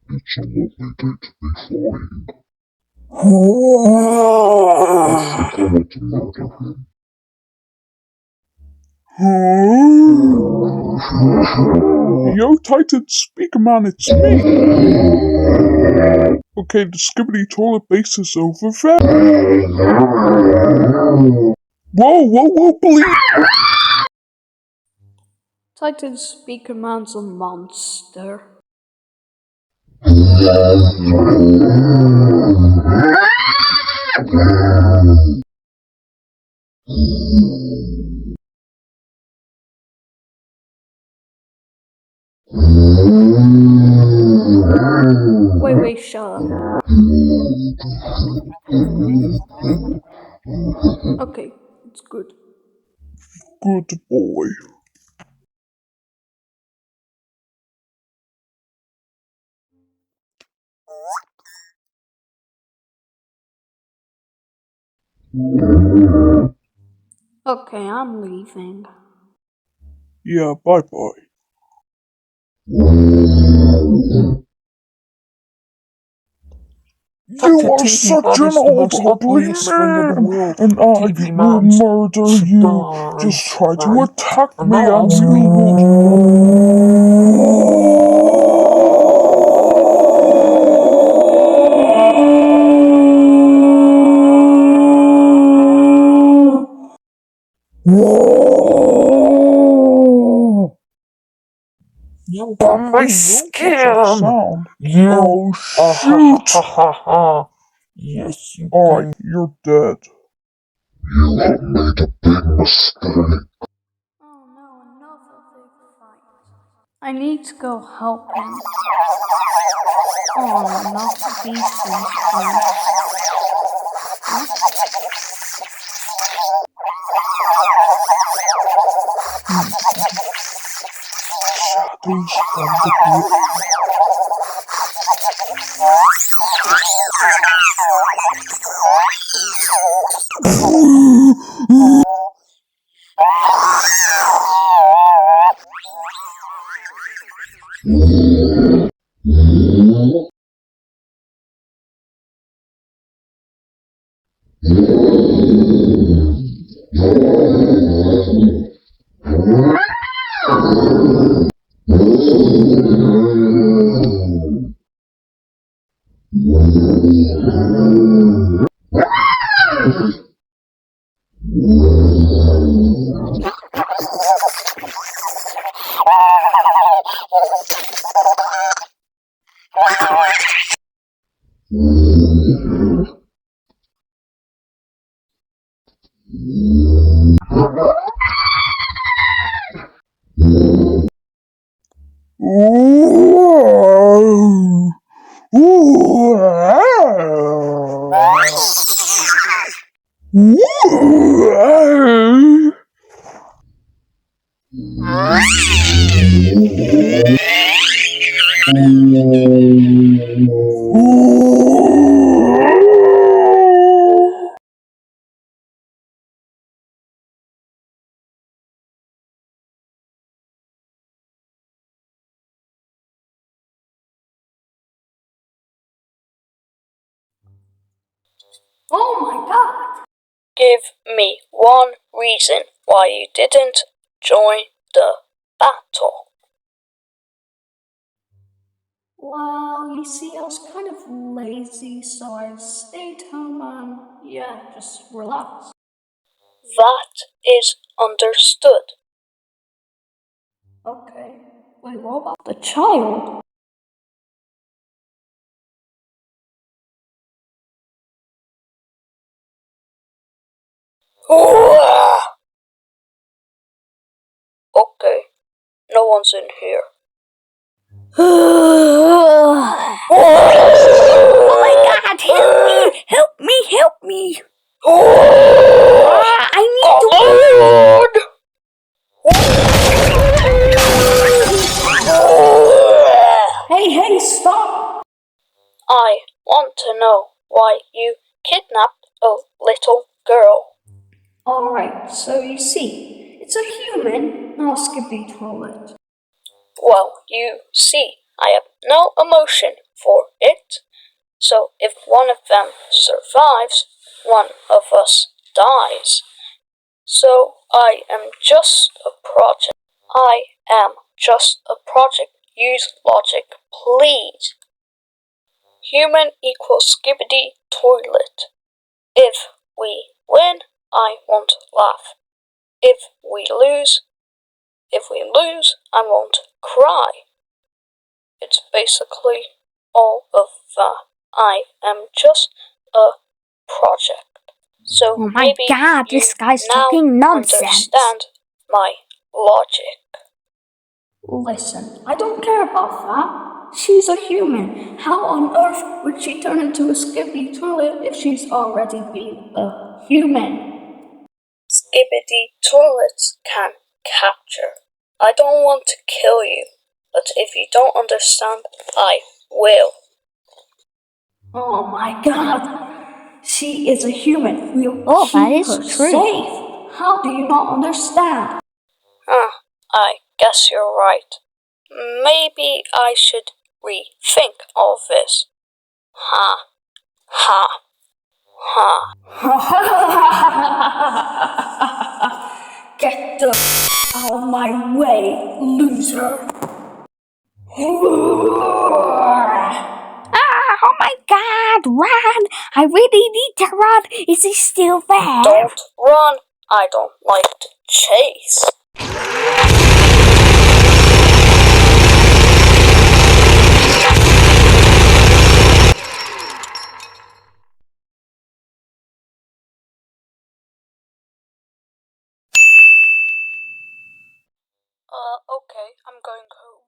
It's a lovely day to be flying. I think I want to murder him. Yo, Titan, speaker man, it's me. Okay, the skibidi toilet base is over there. Whoa, please. Titan speaker man's a monster. Wait, shut up. Okay, it's good. Good boy. Okay, I'm leaving. Yeah, bye-bye. You are such an ugly man, and I will murder you. Just try to attack me and you will. On my skin! Oh, shoot! Yes, you Alright, you're dead. You have made a big mistake. Oh no, another big fight. I need to go help him. Oh, not these things again. Huh? Shadows from the grave. Oh my god! Give me one reason why you didn't join the battle. Well, you see, I was kind of lazy, so I stayed home and just relaxed. That is understood. Okay. Wait, what about the child? Okay, no one's in here. Oh my god, help me! I need to Hey, stop! I want to know why you kidnapped a little girl. Alright, so you see, it's a human, not a skibidi toilet. Well, you see, I have no emotion for it. So if one of them survives, one of us dies. So I am just a project. I am just a project. Use logic, please. Human equals skibidi toilet. If we win, I won't laugh. If we lose, I won't cry. It's basically all of that. I am just a project. So Oh my maybe god, you this guy's now talking nonsense. understand my logic. Listen, I don't care about that. She's a human. How on earth would she turn into a skippy toilet if she's already been a human? Skibidi toilets can capture. I don't want to kill you, but if you don't understand, I will. Oh my god! She is a human. We'll Oh, that keep is her true. safe. How do you not understand? I guess you're right. Maybe I should rethink all this. Ha, ha, ha. Get the out of my way, loser! Ah, oh my god, run! I really need to run! Is he still there? Don't run. I don't like to chase. Okay, I'm going home.